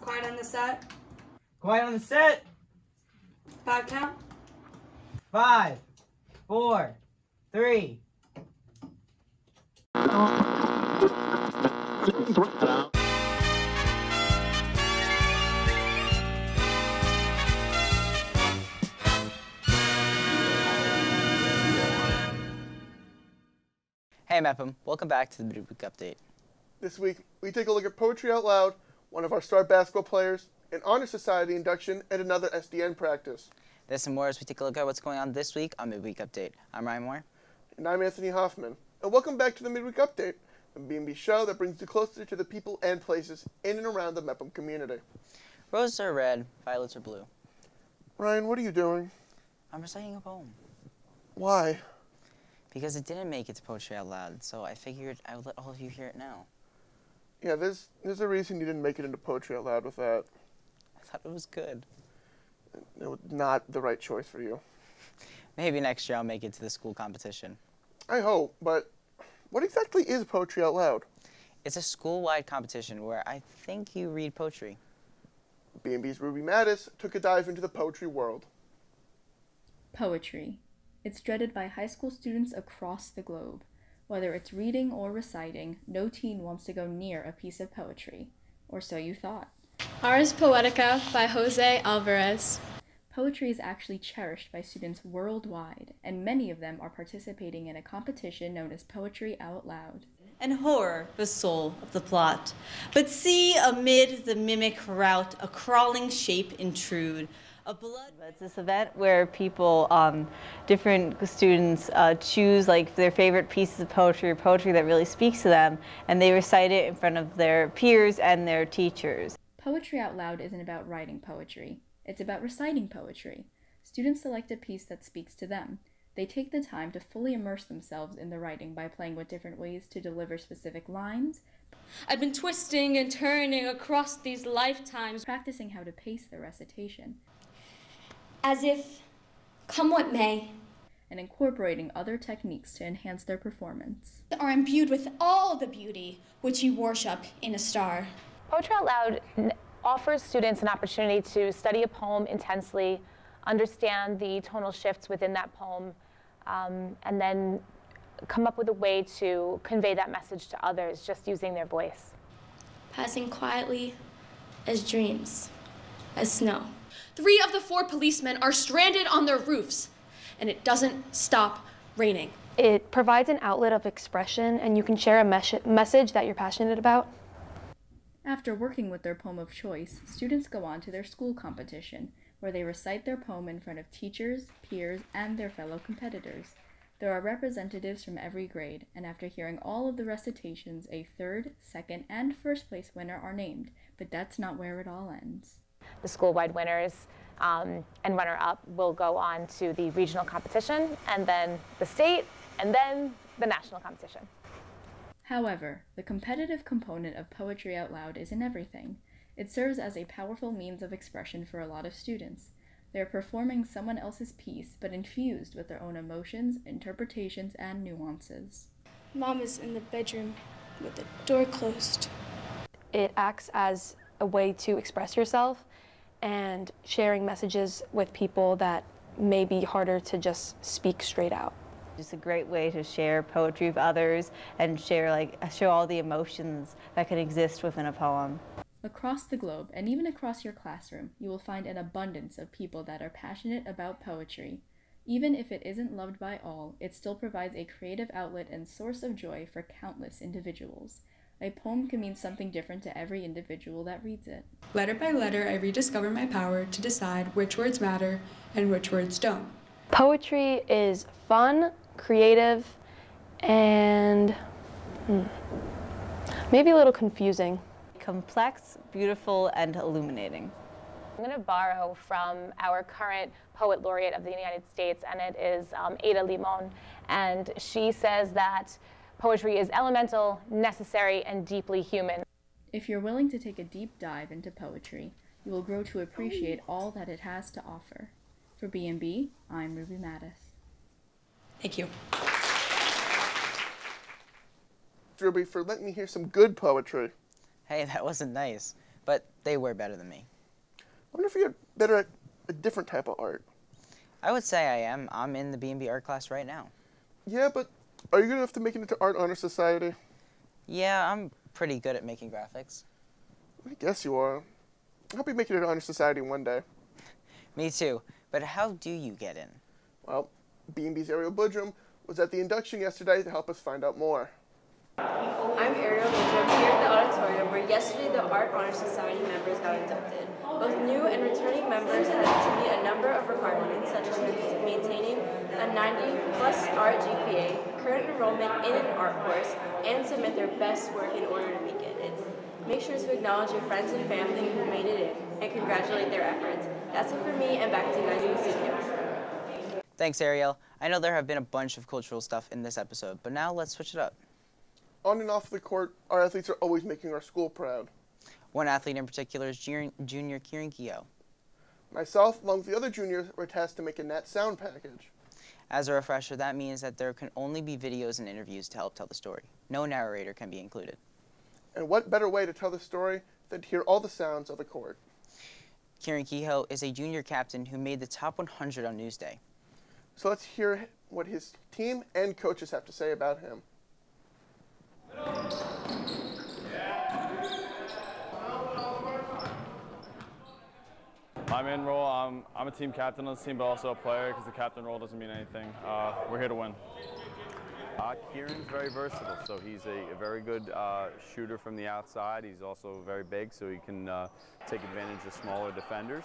Quiet on the set. Quiet on the set. 5 count. 5, 4, 3. Hey Mepham, welcome back to the Midweek Update. This week, we take a look at Poetry Out Loud, one of our star basketball players, an Honor Society induction, and another SDN practice. This and more as we take a look at what's going on this week on Midweek Update. I'm Ryan Moore. And I'm Anthony Hoffman. And welcome back to the Midweek Update, a B&B show that brings you closer to the people and places in and around the Mepham community. Roses are red, violets are blue. Ryan, what are you doing? I'm reciting a poem. Why? Because it didn't make it to Poetry Out Loud, so I figured I would let all of you hear it now. Yeah, there's a reason you didn't make it into Poetry Out Loud with that. I thought it was good. It was not the right choice for you. Maybe next year I'll make it to the school competition. I hope, but what exactly is Poetry Out Loud? It's a school-wide competition where I think you read poetry. B&B's Ruby Mattis took a dive into the poetry world. Poetry. It's dreaded by high school students across the globe. Whether it's reading or reciting, no teen wants to go near a piece of poetry. Or so you thought. Ars Poetica by Jose Alvarez. Poetry is actually cherished by students worldwide, and many of them are participating in a competition known as Poetry Out Loud. And horror the soul of the plot. But see amid the mimic rout a crawling shape intrude. It's this event where people, different students choose like their favorite pieces of poetry or poetry that really speaks to them, and they recite it in front of their peers and their teachers. Poetry Out Loud isn't about writing poetry. It's about reciting poetry. Students select a piece that speaks to them. They take the time to fully immerse themselves in the writing by playing with different ways to deliver specific lines. I've been twisting and turning across these lifetimes, Practicing how to pace their recitation. As if, come what may, And incorporating other techniques to enhance their performance. are imbued with all the beauty which you worship in a star. Poetry Out Loud offers students an opportunity to study a poem intensely, understand the tonal shifts within that poem, and then come up with a way to convey that message to others just using their voice. Passing quietly as dreams, as snow. 3 of the 4 policemen are stranded on their roofs, and it doesn't stop raining. It provides an outlet of expression, and you can share a message that you're passionate about. After working with their poem of choice, students go on to their school competition, where they recite their poem in front of teachers, peers, and their fellow competitors. There are representatives from every grade, and after hearing all of the recitations, a 3rd, 2nd, and 1st place winner are named, but that's not where it all ends. The school-wide winners and runner-up will go on to the regional competition, and then the state, and then the national competition. However, the competitive component of Poetry Out Loud isn't everything. It serves as a powerful means of expression for a lot of students. They are performing someone else's piece, but infused with their own emotions, interpretations, and nuances. Mom is in the bedroom with the door closed. It acts as a way to express yourself and sharing messages with people that may be harder to just speak straight out. Just a great way to share poetry with others and show all the emotions that can exist within a poem. Across the globe, and even across your classroom, you will find an abundance of people that are passionate about poetry. Even if it isn't loved by all, it still provides a creative outlet and source of joy for countless individuals. A poem can mean something different to every individual that reads it. Letter by letter, I rediscover my power to decide which words matter and which words don't. Poetry is fun, creative, and maybe a little confusing. Complex, beautiful, and illuminating. I'm going to borrow from our current Poet Laureate of the United States, and it is Ada Limon. And she says that poetry is elemental, necessary, and deeply human. If you're willing to take a deep dive into poetry, you will grow to appreciate all that it has to offer. For B&B, I'm Ruby Mattis. Thank you. Ruby, for letting me hear some good poetry. Hey, that wasn't nice. but they were better than me. I wonder if you're better at a different type of art. I would say I am. I'm in the B&B art class right now. Yeah, but are you good enough to make it into Art Honor Society? Yeah, I'm pretty good at making graphics. I guess you are. I hope you make it into Honor Society one day. Me too, but how do you get in? Well, B&B's Ariel Budrum was at the induction yesterday to help us find out more. I'm Ariel Budrum here at the auditorium where yesterday the Art Honor Society members got inducted. Both new and returning members had to meet a number of requirements such as maintaining a 90+ art GPA, current enrollment in an art course, and submit their best work in order to make it in. Make sure to acknowledge your friends and family who made it in and congratulate their efforts. That's it for me, and back to you guys in the studio. Thanks, Ariel. I know there have been a bunch of cultural stuff in this episode, but now let's switch it up. On and off the court, our athletes are always making our school proud. One athlete in particular is junior Kieran Keogh. Myself, along with the other juniors, were tasked to make a net sound package. As a refresher, that means that there can only be videos and interviews to help tell the story. No narrator can be included. And what better way to tell the story than to hear all the sounds of the court? Kieran Keogh is a junior captain who made the top 100 on Newsday. So let's hear what his team and coaches have to say about him. My main role, I'm a team captain on this team, but also a player because the captain role doesn't mean anything. We're here to win. Kieran's very versatile, so he's a very good shooter from the outside. He's also very big, so he can take advantage of smaller defenders.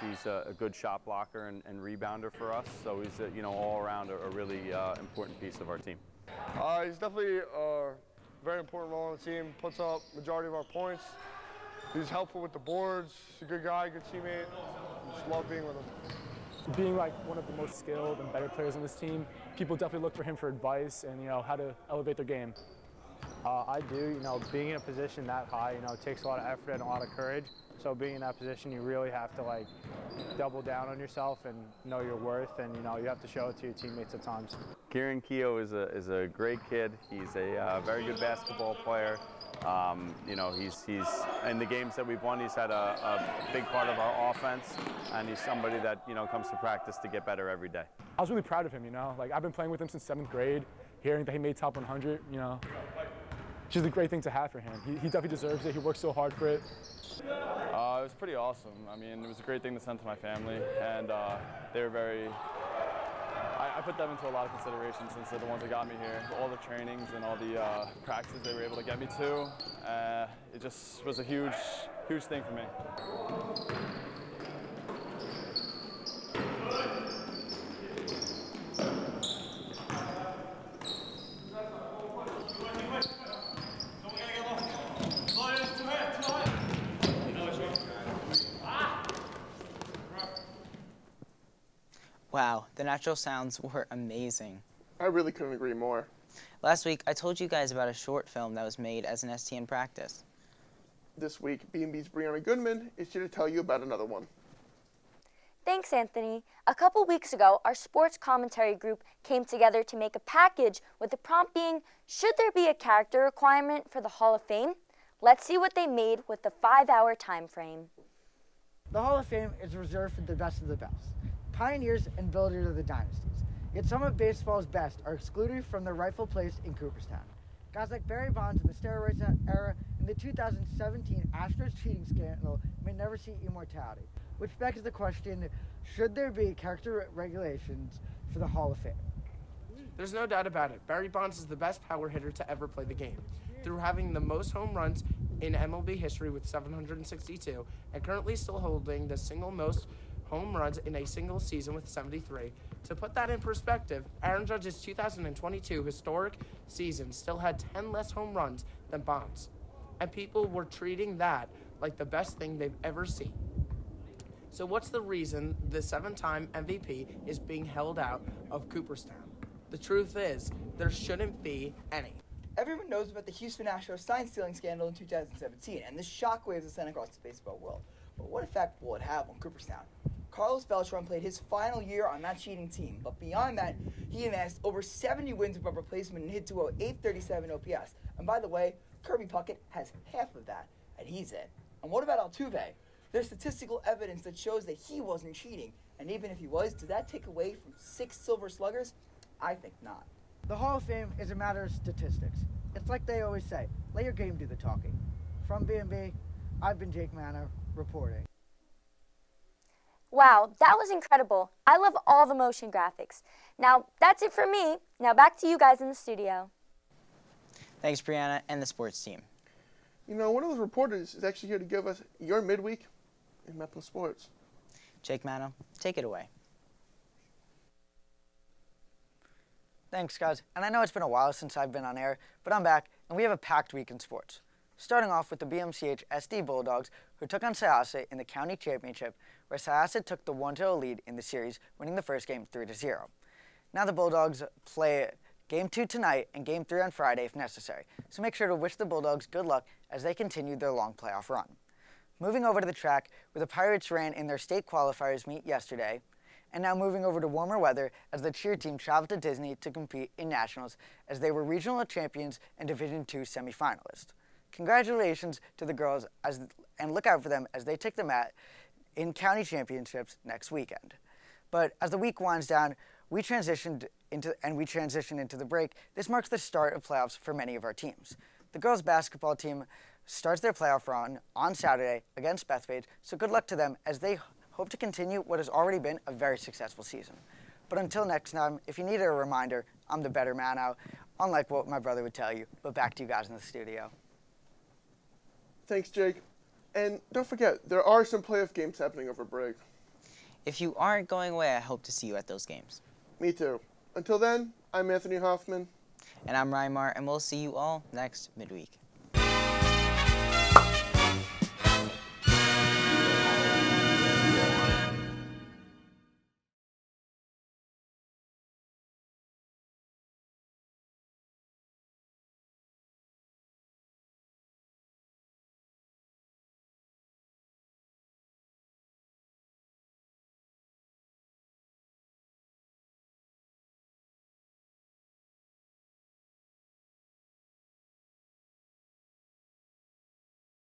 He's a good shot blocker and rebounder for us, so he's all around a really important piece of our team. He's definitely a very important role on the team. Puts up majority of our points. He's helpful with the boards. He's a good guy, good teammate. Just love being with him. Being like one of the most skilled and better players on this team, people definitely look for him for advice and how to elevate their game. I do. Being in a position that high, it takes a lot of effort and a lot of courage. So being in that position, you really have to double down on yourself and know your worth, and you have to show it to your teammates at times. Kieran Keogh is a great kid. He's a very good basketball player. He's in the games that we've won, he's had a big part of our offense, and he's somebody that comes to practice to get better every day. I was really proud of him. I've been playing with him since 7th grade. Hearing that he made top 100, it's just a great thing to have for him. He definitely deserves it. He worked so hard for it. It was pretty awesome. I mean, it was a great thing to send to my family, and they were very. I put them into a lot of consideration since they're the ones that got me here. All the trainings and all the practices they were able to get me to, it just was a huge thing for me. Wow, the natural sounds were amazing. I really couldn't agree more. Last week, I told you guys about a short film that was made as an STN practice. This week, B&B's Bri Goodman is here to tell you about another one. Thanks, Anthony. A couple weeks ago, our sports commentary group came together to make a package with the prompt being, should there be a character requirement for the Hall of Fame? Let's see what they made with the 5-hour time frame. The Hall of Fame is reserved for the best of the best, pioneers and builders of the dynasties. Yet some of baseball's best are excluded from their rightful place in Cooperstown. Guys like Barry Bonds in the steroids era and the 2017 Astros cheating scandal may never see immortality, which begs the question, should there be character regulations for the Hall of Fame? There's no doubt about it. Barry Bonds is the best power hitter to ever play the game, through having the most home runs in MLB history with 762, and currently still holding the single most home runs in a single season with 73. To put that in perspective, Aaron Judge's 2022 historic season still had 10 less home runs than Bonds, and people were treating that like the best thing they've ever seen. So what's the reason the 7-time MVP is being held out of Cooperstown? The truth is, there shouldn't be any. Everyone knows about the Houston Astros sign-stealing scandal in 2017 and the shockwaves it sent across the baseball world. But what effect will it have on Cooperstown? Carlos Beltran played his final year on that cheating team, but beyond that, he amassed over 70 wins above replacement and hit 837 OPS. And by the way, Kirby Puckett has half of that. and he's in. And what about Altuve? There's statistical evidence that shows that he wasn't cheating, and even if he was, does that take away from 6 Silver Sluggers? I think not. The Hall of Fame is a matter of statistics. It's like they always say, let your game do the talking. From B&B, I've been Jake Manno, reporting. Wow, that was incredible. I love all the motion graphics. Now, that's it for me. Now back to you guys in the studio. Thanks, Brianna and the sports team. You know, one of those reporters is actually here to give us your midweek in Mepham sports. Jake Manno, take it away. Thanks, guys. And I know it's been a while since I've been on air, but I'm back, and we have a packed week in sports. Starting off with the BMCHSD Bulldogs, who took on Syosset in the county championship, where Syosset took the 1-0 lead in the series, winning the first game 3-0. Now the Bulldogs play Game 2 tonight and Game 3 on Friday if necessary, so make sure to wish the Bulldogs good luck as they continue their long playoff run. Moving over to the track, where the Pirates ran in their state qualifiers meet yesterday, and now moving over to warmer weather as the cheer team traveled to Disney to compete in nationals as they were regional champions and Division II semifinalists. Congratulations to the girls and look out for them as they take the mat in county championships next weekend. But as the week winds down, we transition into the break. This marks the start of playoffs for many of our teams. The girls basketball team starts their playoff run on Saturday against Bethpage, so good luck to them as they hope to continue what has already been a very successful season. But until next time, if you need a reminder, I'm the better man now, unlike what my brother would tell you. But back to you guys in the studio. Thanks, Jake. And don't forget, there are some playoff games happening over break. If you aren't going away, I hope to see you at those games. Me too. Until then, I'm Anthony Hoffman. And I'm Rymar, and we'll see you all next midweek.